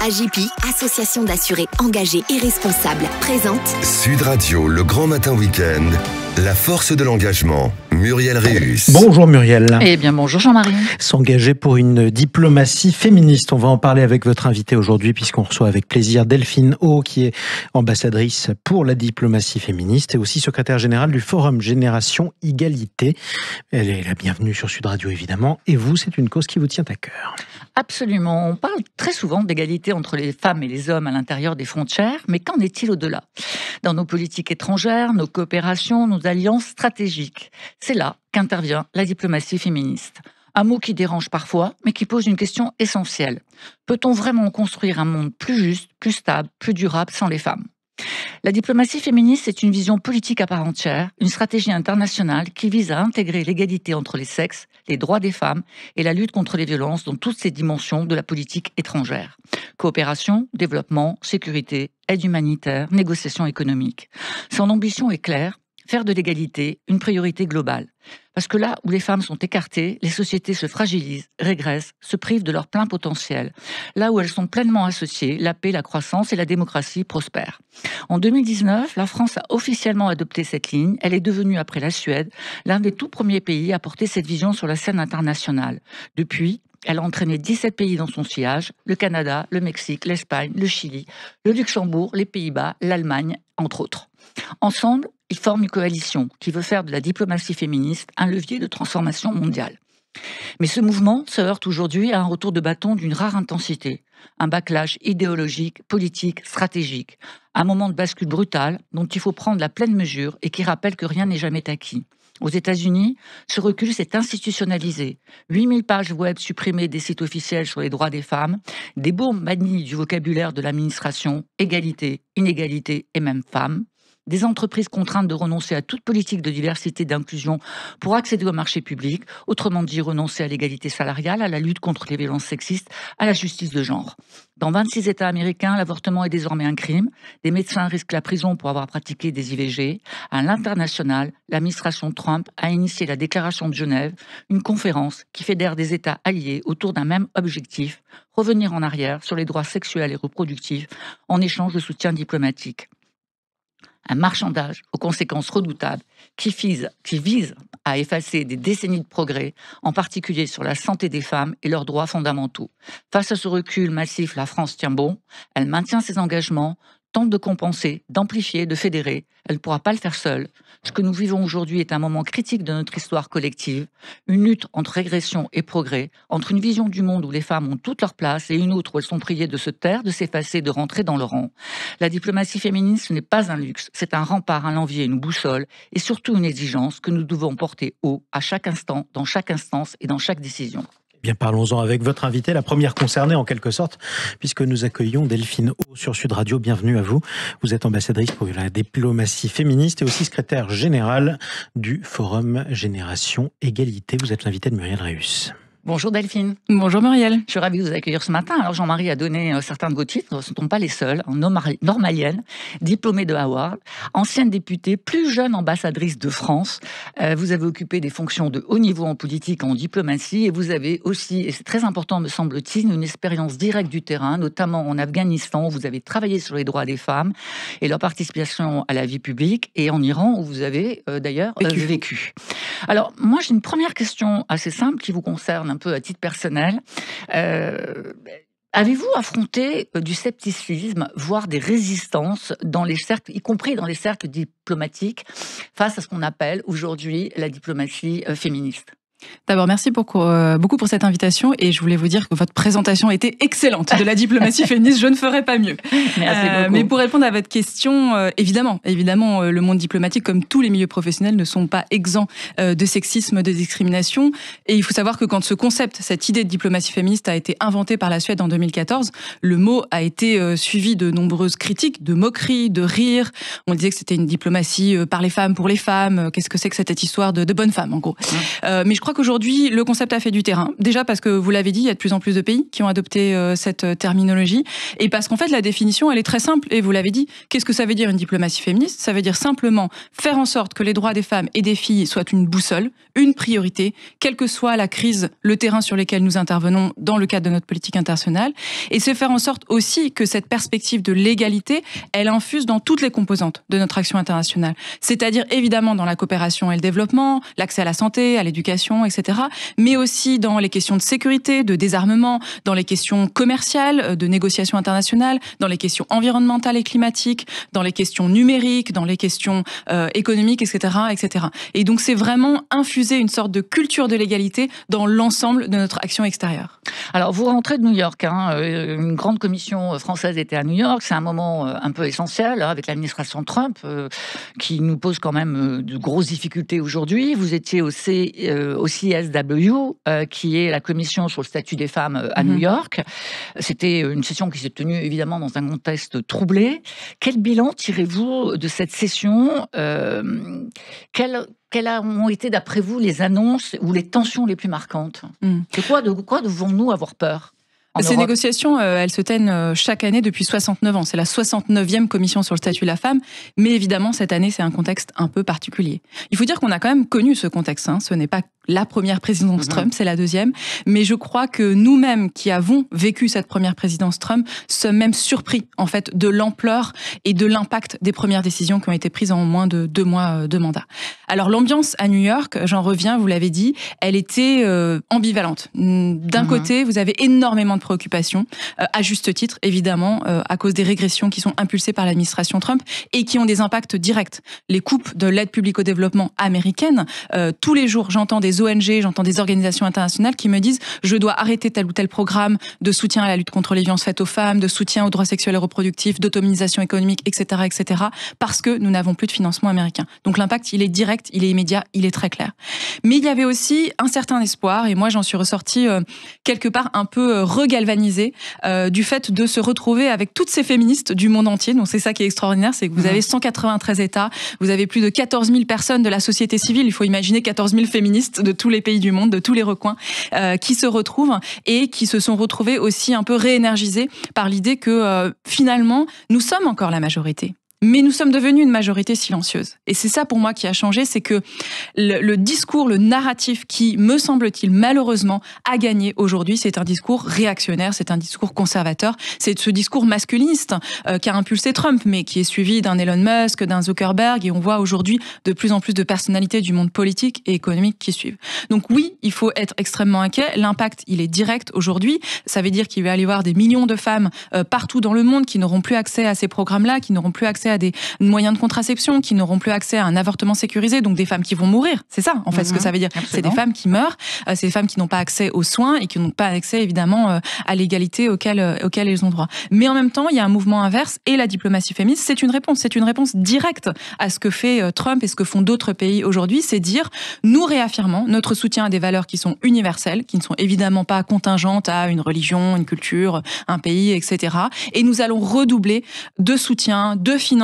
AJP, association d'assurés engagés et responsables, présente Sud Radio, le grand matin week-end, la force de l'engagement. Muriel Réus. Bonjour Muriel. Eh bien bonjour Jean-Marie. S'engager pour une diplomatie féministe. On va en parler avec votre invité aujourd'hui puisqu'on reçoit avec plaisir Delphine O qui est ambassadrice pour la diplomatie féministe et aussi secrétaire générale du Forum Génération Égalité. Elle est la bienvenue sur Sud Radio évidemment. Et vous, c'est une cause qui vous tient à cœur. Absolument. On parle très souvent d'égalité entre les femmes et les hommes à l'intérieur des frontières, mais qu'en est-il au-delà ? Dans nos politiques étrangères, nos coopérations, nos alliances stratégiques. C'est là qu'intervient la diplomatie féministe. Un mot qui dérange parfois, mais qui pose une question essentielle. Peut-on vraiment construire un monde plus juste, plus stable, plus durable sans les femmes ? La diplomatie féministe est une vision politique à part entière, une stratégie internationale qui vise à intégrer l'égalité entre les sexes, les droits des femmes et la lutte contre les violences dans toutes ces dimensions de la politique étrangère. Coopération, développement, sécurité, aide humanitaire, négociations économiques. Son ambition est claire, faire de l'égalité une priorité globale. Parce que là où les femmes sont écartées, les sociétés se fragilisent, régressent, se privent de leur plein potentiel. Là où elles sont pleinement associées, la paix, la croissance et la démocratie prospèrent. En 2019, la France a officiellement adopté cette ligne. Elle est devenue, après la Suède, l'un des tout premiers pays à porter cette vision sur la scène internationale. Depuis, elle a entraîné 17 pays dans son sillage, le Canada, le Mexique, l'Espagne, le Chili, le Luxembourg, les Pays-Bas, l'Allemagne, entre autres. Ensemble, ils forment une coalition qui veut faire de la diplomatie féministe un levier de transformation mondiale. Mais ce mouvement se heurte aujourd'hui à un retour de bâton d'une rare intensité, un backlash idéologique, politique, stratégique, un moment de bascule brutal dont il faut prendre la pleine mesure et qui rappelle que rien n'est jamais acquis. Aux États-Unis, ce recul s'est institutionnalisé. 8000 pages web supprimées des sites officiels sur les droits des femmes, des bombes bannies du vocabulaire de l'administration, égalité, inégalité et même femmes, des entreprises contraintes de renoncer à toute politique de diversité et d'inclusion pour accéder au marché public, autrement dit renoncer à l'égalité salariale, à la lutte contre les violences sexistes, à la justice de genre. Dans 26 États américains, l'avortement est désormais un crime. Des médecins risquent la prison pour avoir pratiqué des IVG. À l'international, l'administration Trump a initié la déclaration de Genève, une conférence qui fédère des États alliés autour d'un même objectif, revenir en arrière sur les droits sexuels et reproductifs en échange de soutien diplomatique. Un marchandage aux conséquences redoutables qui vise à effacer des décennies de progrès, en particulier sur la santé des femmes et leurs droits fondamentaux. Face à ce recul massif, la France tient bon, elle maintient ses engagements, tente de compenser, d'amplifier, de fédérer. Elle ne pourra pas le faire seule. Ce que nous vivons aujourd'hui est un moment critique de notre histoire collective, une lutte entre régression et progrès, entre une vision du monde où les femmes ont toute leur place et une autre où elles sont priées de se taire, de s'effacer, de rentrer dans le rang. La diplomatie féministe, ce n'est pas un luxe, c'est un rempart, un levier, une boussole et surtout une exigence que nous devons porter haut à chaque instant, dans chaque instance et dans chaque décision. Bien, parlons-en avec votre invitée, la première concernée en quelque sorte, puisque nous accueillons Delphine O sur Sud Radio. Bienvenue à vous. Vous êtes ambassadrice pour la diplomatie féministe et aussi secrétaire générale du Forum Génération Égalité. Vous êtes l'invitée de Muriel Réus. Bonjour Delphine. Bonjour Muriel. Je suis ravie de vous accueillir ce matin. Alors Jean-Marie a donné certains de vos titres, ce ne sont pas les seuls. Normalienne, diplômée de Harvard, ancienne députée, plus jeune ambassadrice de France. Vous avez occupé des fonctions de haut niveau en politique, en diplomatie, et vous avez aussi, et c'est très important me semble-t-il, une expérience directe du terrain, notamment en Afghanistan, où vous avez travaillé sur les droits des femmes et leur participation à la vie publique, et en Iran, où vous avez d'ailleurs vécu. Alors moi j'ai une première question assez simple qui vous concerne un peu à titre personnel. Avez-vous affronté du scepticisme, voire des résistances dans les cercles, y compris dans les cercles diplomatiques, face à ce qu'on appelle aujourd'hui la diplomatie féministe ? D'abord, merci beaucoup pour cette invitation et je voulais vous dire que votre présentation était excellente de la diplomatie féministe, je ne ferai pas mieux. Merci beaucoup. Mais pour répondre à votre question, évidemment, le monde diplomatique, comme tous les milieux professionnels, ne sont pas exempts de sexisme, de discrimination. Et il faut savoir que quand ce concept, cette idée de diplomatie féministe a été inventée par la Suède en 2014, le mot a été suivi de nombreuses critiques, de moqueries, de rires. On disait que c'était une diplomatie par les femmes, pour les femmes. Qu'est-ce que c'est que cette histoire de bonne femme, en gros. Mais je crois crois qu'aujourd'hui, le concept a fait du terrain. Déjà parce que, vous l'avez dit, il y a de plus en plus de pays qui ont adopté cette terminologie. Et parce qu'en fait, la définition, elle est très simple. Et vous l'avez dit, qu'est-ce que ça veut dire une diplomatie féministe ? Ça veut dire simplement faire en sorte que les droits des femmes et des filles soient une boussole, une priorité, quelle que soit la crise, le terrain sur lequel nous intervenons dans le cadre de notre politique internationale. Et c'est faire en sorte aussi que cette perspective de l'égalité, elle infuse dans toutes les composantes de notre action internationale. C'est-à-dire évidemment dans la coopération et le développement, l'accès à la santé, à l'éducation, etc. Mais aussi dans les questions de sécurité, de désarmement, dans les questions commerciales, de négociations internationales, dans les questions environnementales et climatiques, dans les questions numériques, dans les questions économiques, etc., etc. Et donc c'est vraiment infuser une sorte de culture de l'égalité dans l'ensemble de notre action extérieure. Alors vous rentrez de New York, une grande commission française était à New York, c'est un moment un peu essentiel avec l'administration Trump qui nous pose quand même de grosses difficultés aujourd'hui. Vous étiez au CSW, qui est la commission sur le statut des femmes à New York. C'était une session qui s'est tenue évidemment dans un contexte troublé. Quel bilan tirez-vous de cette session ? Quelles ont été, d'après vous, les annonces ou les tensions les plus marquantes ? De quoi devons-nous avoir peur ? Ces négociations, elles se tiennent chaque année depuis 69 ans. C'est la 69e commission sur le statut de la femme. Mais évidemment, cette année, c'est un contexte un peu particulier. Il faut dire qu'on a quand même connu ce contexte. Ce n'est pas la première présidence Trump, c'est la deuxième. Mais je crois que nous-mêmes qui avons vécu cette première présidence Trump sommes même surpris, en fait, de l'ampleur et de l'impact des premières décisions qui ont été prises en moins de 2 mois de mandat. Alors, l'ambiance à New York, j'en reviens, vous l'avez dit, elle était ambivalente. D'un côté, vous avez énormément de préoccupations, à juste titre, évidemment, à cause des régressions qui sont impulsées par l'administration Trump et qui ont des impacts directs. Les coupes de l'aide publique au développement américaine, tous les jours, j'entends des ONG, j'entends des organisations internationales qui me disent « je dois arrêter tel ou tel programme de soutien à la lutte contre les violences faites aux femmes, de soutien aux droits sexuels et reproductifs, d'autonomisation économique, etc., etc., parce que nous n'avons plus de financement américain. » Donc l'impact, il est direct, il est immédiat, il est très clair. Mais il y avait aussi un certain espoir, et moi j'en suis ressortie quelque part un peu regalvanisée du fait de se retrouver avec toutes ces féministes du monde entier. Donc c'est ça qui est extraordinaire, c'est que vous avez 193 États, vous avez plus de 14 000 personnes de la société civile, il faut imaginer 14 000 féministes de tous les pays du monde, de tous les recoins, qui se retrouvent et qui se sont retrouvés aussi un peu réénergisés par l'idée que finalement, nous sommes encore la majorité. Mais nous sommes devenus une majorité silencieuse. Et c'est ça pour moi qui a changé, c'est que le discours, le narratif qui, me semble-t-il, malheureusement, a gagné aujourd'hui, c'est un discours réactionnaire, c'est un discours conservateur, c'est ce discours masculiniste qui a impulsé Trump, mais qui est suivi d'un Elon Musk, d'un Zuckerberg, et on voit aujourd'hui de plus en plus de personnalités du monde politique et économique qui suivent. Donc oui, il faut être extrêmement inquiet. L'impact, il est direct aujourd'hui. Ça veut dire qu'il va y avoir des millions de femmes partout dans le monde qui n'auront plus accès à ces programmes-là, qui n'auront plus accès à des moyens de contraception, qui n'auront plus accès à un avortement sécurisé, donc des femmes qui vont mourir. C'est ça, en fait, ce que ça veut dire. Absolument. C'est des femmes qui meurent, c'est des femmes qui n'ont pas accès aux soins et qui n'ont pas accès, évidemment, à l'égalité auquel elles ont droit. Mais en même temps, il y a un mouvement inverse et la diplomatie féministe, c'est une réponse directe à ce que fait Trump et ce que font d'autres pays aujourd'hui, c'est dire, nous réaffirmons notre soutien à des valeurs qui sont universelles, qui ne sont évidemment pas contingentes à une religion, une culture, un pays, etc. Et nous allons redoubler de soutien, de financement,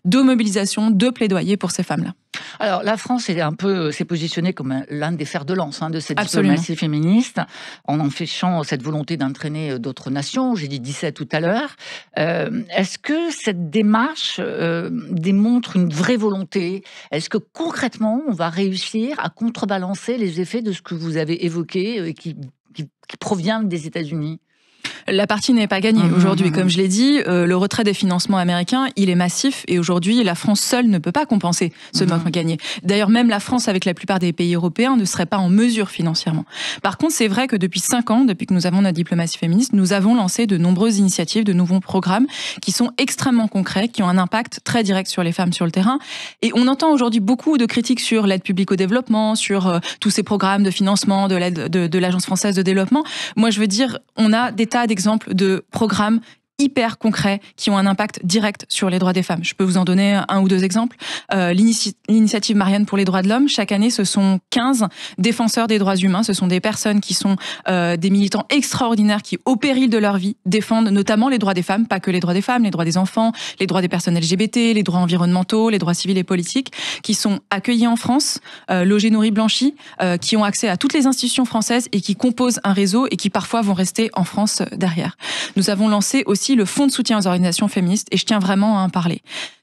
de mobilisation, de plaidoyer pour ces femmes-là. Alors, la France s'est positionnée comme l'un des fers de lance de cette diplomatie féministe, en empêchant cette volonté d'entraîner d'autres nations. J'ai dit 17 tout à l'heure. Est-ce que cette démarche démontre une vraie volonté ? Est-ce que concrètement, on va réussir à contrebalancer les effets de ce que vous avez évoqué et qui provient des États-Unis ? La partie n'est pas gagnée aujourd'hui. Comme je l'ai dit, le retrait des financements américains, il est massif et aujourd'hui, la France seule ne peut pas compenser ce manque gagné. D'ailleurs, même la France, avec la plupart des pays européens, ne serait pas en mesure financièrement. Par contre, c'est vrai que depuis 5 ans, depuis que nous avons notre diplomatie féministe, nous avons lancé de nombreuses initiatives, de nouveaux programmes qui sont extrêmement concrets, qui ont un impact très direct sur les femmes sur le terrain. Et on entend aujourd'hui beaucoup de critiques sur l'aide publique au développement, sur tous ces programmes de financement de l'aide de l'Agence française de développement. Moi, je veux dire, on a des tas d'exemples de programmes hyper concrets qui ont un impact direct sur les droits des femmes. Je peux vous en donner un ou deux exemples. L'initiative Marianne pour les droits de l'homme, chaque année, ce sont 15 défenseurs des droits humains. Ce sont des personnes qui sont des militants extraordinaires qui, au péril de leur vie, défendent notamment les droits des femmes, pas que les droits des femmes, les droits des enfants, les droits des personnes LGBT, les droits environnementaux, les droits civils et politiques, qui sont accueillis en France, logés, nourris, blanchis, qui ont accès à toutes les institutions françaises et qui composent un réseau et qui parfois vont rester en France derrière. Nous avons lancé aussi le Fonds de soutien aux organisations féministes et je tiens vraiment à en parler.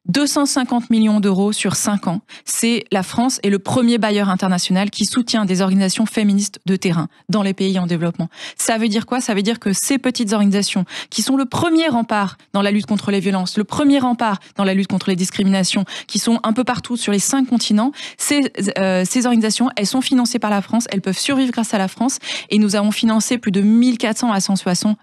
250 millions d'euros sur 5 ans. C'est la France est le premier bailleur international qui soutient des organisations féministes de terrain dans les pays en développement. Ça veut dire quoi? Ça veut dire que ces petites organisations qui sont le premier rempart dans la lutte contre les violences, le premier rempart dans la lutte contre les discriminations, qui sont un peu partout sur les 5 continents, ces organisations, elles sont financées par la France, elles peuvent survivre grâce à la France et nous avons financé plus de 1400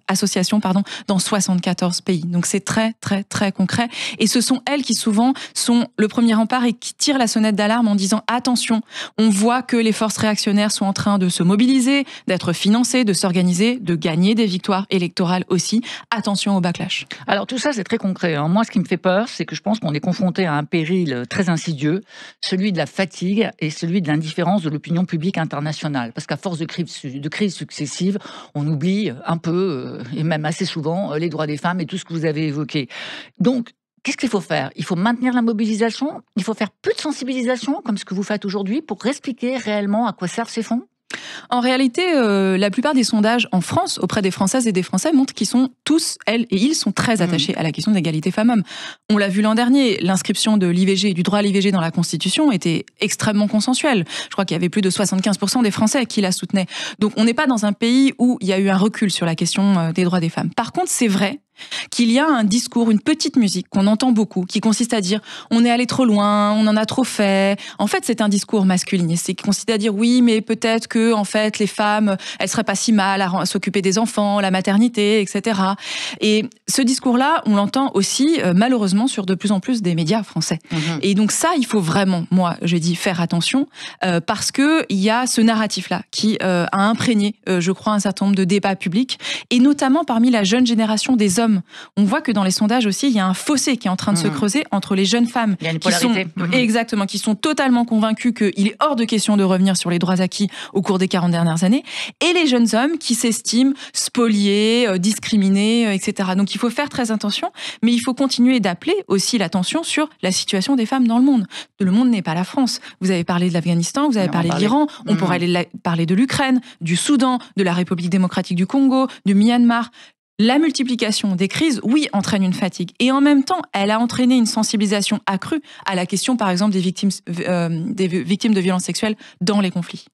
associations dans 74 pays. Donc c'est très, très, très concret. Et ce sont elles qui souvent sont le premier rempart et qui tirent la sonnette d'alarme en disant attention, on voit que les forces réactionnaires sont en train de se mobiliser, d'être financées, de s'organiser, de gagner des victoires électorales aussi. Attention au backlash. Alors tout ça c'est très concret. Moi ce qui me fait peur, c'est que je pense qu'on est confronté à un péril très insidieux, celui de la fatigue et celui de l'indifférence de l'opinion publique internationale. Parce qu'à force de crises successives, on oublie un peu, et même assez souvent, les droits des femmes et tout ce que vous avez évoqué. Donc, qu'est-ce qu'il faut faire? Il faut maintenir la mobilisation, il faut faire plus de sensibilisation, comme ce que vous faites aujourd'hui, pour expliquer réellement à quoi servent ces fonds? En réalité, la plupart des sondages en France, auprès des Françaises et des Français, montrent qu'ils sont tous, elles et ils, sont très attachés à la question de l'égalité femmes-hommes. On l'a vu l'an dernier, l'inscription de l'IVG, du droit à l'IVG dans la Constitution était extrêmement consensuelle. Je crois qu'il y avait plus de 75% des Français qui la soutenaient. Donc on n'est pas dans un pays où il y a eu un recul sur la question des droits des femmes. Par contre, c'est vrai qu'il y a un discours, une petite musique qu'on entend beaucoup, qui consiste à dire on est allé trop loin, on en a trop fait. En fait, c'est un discours masculiniste, c'est qui consiste à dire oui, mais peut-être que en fait les femmes, elles seraient pas si mal à s'occuper des enfants, la maternité, etc. Et ce discours-là, on l'entend aussi malheureusement sur de plus en plus des médias français. Et donc ça, il faut vraiment, moi, je dis faire attention parce que il y a ce narratif-là qui a imprégné, je crois, un certain nombre de débats publics et notamment parmi la jeune génération des hommes. On voit que dans les sondages aussi, il y a un fossé qui est en train de se creuser entre les jeunes femmes qui sont totalement convaincues qu'il est hors de question de revenir sur les droits acquis au cours des 40 dernières années, et les jeunes hommes qui s'estiment spoliés, discriminés, etc. Donc il faut faire très attention, mais il faut continuer d'appeler aussi l'attention sur la situation des femmes dans le monde. Le monde n'est pas la France. Vous avez parlé de l'Afghanistan, vous avez parlé de l'Iran, on pourrait aller parler de l'Ukraine, du Soudan, de la République démocratique du Congo, du Myanmar. La multiplication des crises, oui, entraîne une fatigue. Et en même temps, elle a entraîné une sensibilisation accrue à la question, par exemple, des victimes de violences sexuelles dans les conflits.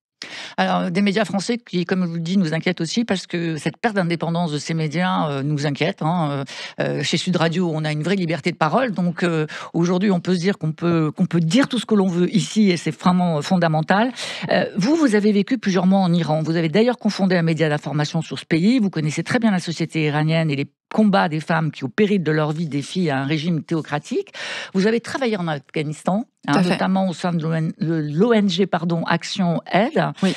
Alors, des médias français qui, comme je vous le dis, nous inquiètent aussi parce que cette perte d'indépendance de ces médias nous inquiète. Chez Sud Radio, on a une vraie liberté de parole. Donc, aujourd'hui, on peut se dire qu'on peut dire tout ce que l'on veut ici et c'est vraiment fondamental. Vous avez vécu plusieurs mois en Iran. Vous avez d'ailleurs confondé un média d'information sur ce pays. Vous connaissez très bien la société iranienne et les combats des femmes qui, au péril de leur vie, défient un régime théocratique. Vous avez travaillé en Afghanistan, notamment au sein de l'ONG Action Aid. Oui.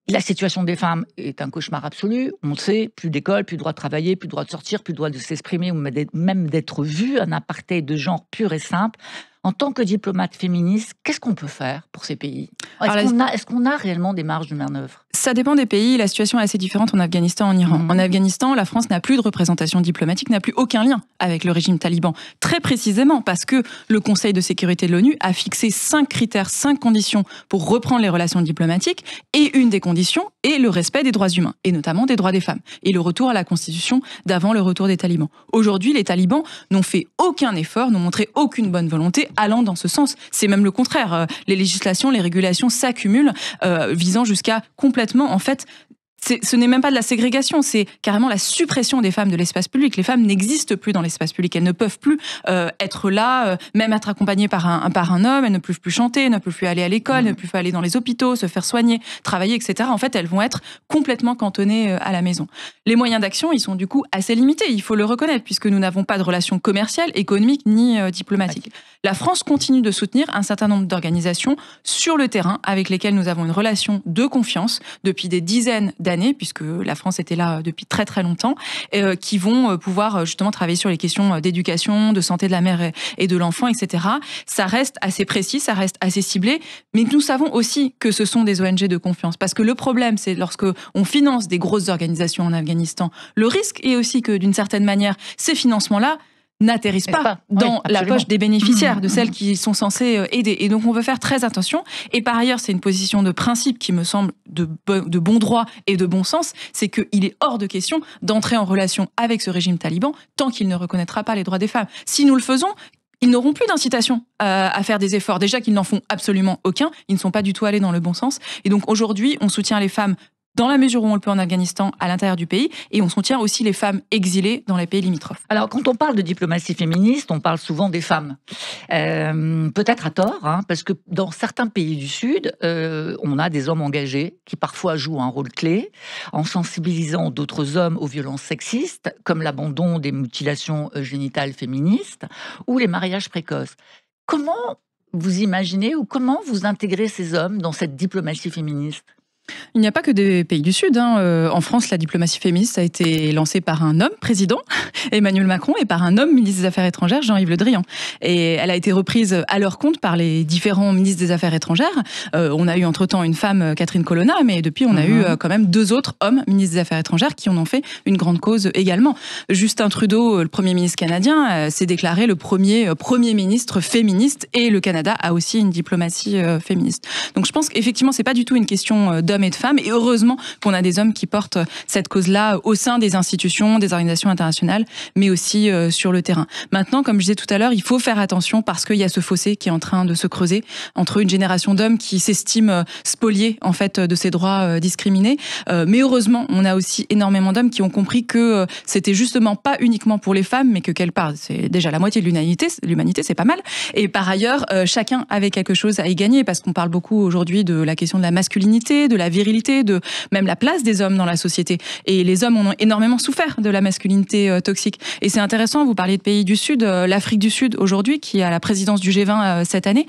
La situation des femmes est un cauchemar absolu. On sait, plus d'école, plus droit de travailler, plus droit de sortir, plus droit de s'exprimer, ou même d'être vu, un apartheid de genre pur et simple. En tant que diplomate féministe, qu'est-ce qu'on peut faire pour ces pays? Est-ce qu'on a réellement des marges de manœuvre? Ça dépend des pays. La situation est assez différente en Afghanistan, en Iran. En Afghanistan, la France n'a plus de représentation diplomatique, n'a plus aucun lien avec le régime taliban. Très précisément parce que le Conseil de sécurité de l'ONU a fixé 5 critères, 5 conditions pour reprendre les relations diplomatiques. Et une des conditions est le respect des droits humains, et notamment des droits des femmes. Et le retour à la Constitution d'avant le retour des talibans. Aujourd'hui, les talibans n'ont fait aucun effort, n'ont montré aucune bonne volonté allant dans ce sens. C'est même le contraire. Les législations, les régulations s'accumulent, visant jusqu'à complètement, en fait, ce n'est même pas de la ségrégation, c'est carrément la suppression des femmes de l'espace public. Les femmes n'existent plus dans l'espace public. Elles ne peuvent plus être là, même être accompagnées par un homme. Elles ne peuvent plus chanter, ne peuvent plus aller à l'école, ne peuvent plus aller dans les hôpitaux, se faire soigner, travailler, etc. En fait, elles vont être complètement cantonnées à la maison. Les moyens d'action, ils sont du coup assez limités, il faut le reconnaître, puisque nous n'avons pas de relations commerciales, économiques ni diplomatiques. La France continue de soutenir un certain nombre d'organisations sur le terrain avec lesquelles nous avons une relation de confiance depuis des dizaines d'années. d'années, puisque la France était là depuis très très longtemps, qui vont pouvoir justement travailler sur les questions d'éducation, de santé de la mère et de l'enfant, etc. Ça reste assez précis, ça reste assez ciblé, mais nous savons aussi que ce sont des ONG de confiance, parce que le problème, c'est lorsque on finance des grosses organisations en Afghanistan, le risque est aussi que d'une certaine manière, ces financements-là n'atterrissent pas dans la poche des bénéficiaires, de celles qui sont censées aider. Et donc, on veut faire très attention. Et par ailleurs, c'est une position de principe qui me semble de bon droit et de bon sens, c'est qu'il est hors de question d'entrer en relation avec ce régime taliban tant qu'il ne reconnaîtra pas les droits des femmes. Si nous le faisons, ils n'auront plus d'incitation à faire des efforts. Déjà qu'ils n'en font absolument aucun, ils ne sont pas du tout allés dans le bon sens. Et donc, aujourd'hui, on soutient les femmes dans la mesure où on le peut en Afghanistan, à l'intérieur du pays, et on soutient aussi les femmes exilées dans les pays limitrophes. Alors, quand on parle de diplomatie féministe, on parle souvent des femmes. Peut-être à tort, parce que dans certains pays du Sud, on a des hommes engagés qui parfois jouent un rôle clé en sensibilisant d'autres hommes aux violences sexistes, comme l'abandon des mutilations génitales féministes ou les mariages précoces. Comment vous imaginez ou comment vous intégrez ces hommes dans cette diplomatie féministe ? Il n'y a pas que des pays du Sud. En France, la diplomatie féministe a été lancée par un homme président, Emmanuel Macron, et par un homme ministre des Affaires étrangères, Jean-Yves Le Drian. Et elle a été reprise à leur compte par les différents ministres des Affaires étrangères. On a eu entre-temps une femme, Catherine Colonna, mais depuis, on a eu quand même 2 autres hommes ministres des Affaires étrangères qui en ont fait une grande cause également. Justin Trudeau, le Premier ministre canadien, s'est déclaré le premier ministre féministe, et le Canada a aussi une diplomatie féministe. Donc je pense qu'effectivement, c'est pas du tout une question d'hommes et de femmes, et heureusement qu'on a des hommes qui portent cette cause-là au sein des institutions, des organisations internationales, mais aussi sur le terrain. Maintenant, comme je disais tout à l'heure, il faut faire attention parce qu'il y a ce fossé qui est en train de se creuser entre une génération d'hommes qui s'estiment spoliés en fait de ces droits discriminés, mais heureusement, on a aussi énormément d'hommes qui ont compris que c'était justement pas uniquement pour les femmes, mais que quelque part, c'est déjà la moitié de l'humanité, c'est pas mal. Et par ailleurs, chacun avait quelque chose à y gagner, parce qu'on parle beaucoup aujourd'hui de la question de la masculinité, de la virilité, de même la place des hommes dans la société. Et les hommes ont énormément souffert de la masculinité toxique. Et c'est intéressant, vous parliez de pays du Sud, l'Afrique du Sud aujourd'hui, qui a la présidence du G20 cette année,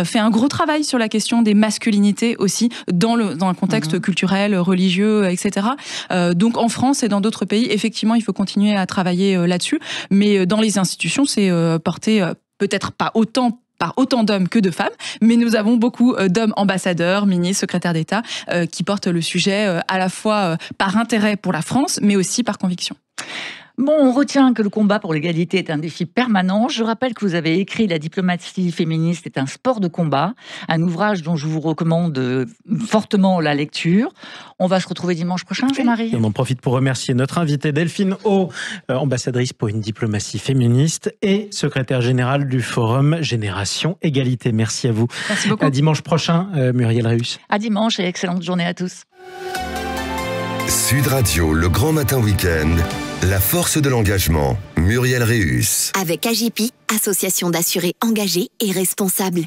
fait un gros travail sur la question des masculinités aussi, dans un contexte culturel, religieux, etc. Donc en France et dans d'autres pays, effectivement, il faut continuer à travailler là-dessus. Mais dans les institutions, c'est porté peut-être pas par autant d'hommes que de femmes, mais nous avons beaucoup d'hommes ambassadeurs, ministres, secrétaires d'État, qui portent le sujet à la fois par intérêt pour la France, mais aussi par conviction. Bon, on retient que le combat pour l'égalité est un défi permanent. Je rappelle que vous avez écrit « La diplomatie féministe est un sport de combat », un ouvrage dont je vous recommande fortement la lecture. On va se retrouver dimanche prochain, Jean-Marie. On en profite pour remercier notre invitée Delphine O, ambassadrice pour une diplomatie féministe et secrétaire générale du Forum Génération Égalité. Merci à vous. Merci beaucoup. À dimanche prochain, Muriel Réus. À dimanche et excellente journée à tous. Sud Radio, le grand matin week-end, la force de l'engagement, Muriel Réus. Avec AGEPI, association d'assurés engagés et responsables.